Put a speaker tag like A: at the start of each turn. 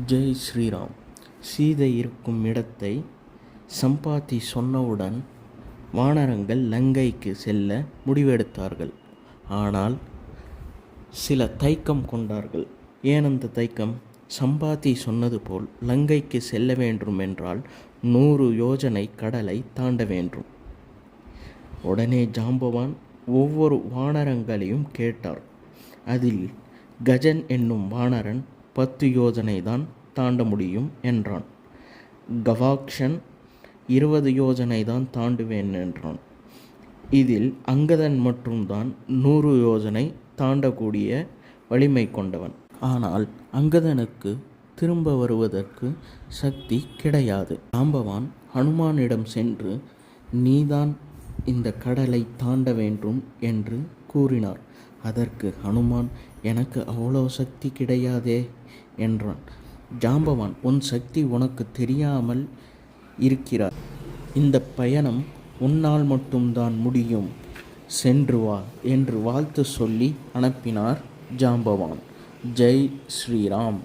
A: ஜெய் ஸ்ரீராம். சீதை இருக்கும் இடத்தை சம்பாதி சொன்னவுடன் வானரங்கள் லங்கைக்கு செல்ல முடிவெடுத்தார்கள். ஆனால் சில தயக்கம் கொண்டார்கள். ஏன் அந்த தயக்கம்? சம்பாதி சொன்னது போல் லங்கைக்கு செல்ல வேண்டும் என்றால் 100 யோஜனை கடலை தாண்ட வேண்டும். உடனே ஜாம்பவான் ஒவ்வொரு வானரங்களையும் கேட்டார். அதில் கஜன் என்னும் வானரன் 10 யோஜனை தான் தாண்ட முடியும் என்றான். கவாக்ஷன் 20 யோஜனை தான் தாண்டுவேன் என்றான். இதில் அங்கதன் மட்டும்தான் 100 யோஜனை தாண்டக்கூடிய வலிமை கொண்டவன். ஆனால் அங்கதனுக்கு திரும்ப வருவதற்கு சக்தி கிடையாது. ஜாம்பவான் ஹனுமானிடம் சென்று, நீதான் இந்த கடலை தாண்ட வேண்டும் என்று கூறினார். அதற்கு ஹனுமான், எனக்கு அவ்வளோ சக்தி கிடையாதே என்றான். ஜாம்பவான், உன் சக்தி உனக்கு தெரியாமல் இருக்கிறார். இந்த பயணம் உன்னால் மட்டும்தான் முடியும், சென்று வா என்று வாழ்த்து சொல்லி அனுப்பினார் ஜாம்பவான். ஜெய் ஸ்ரீராம்.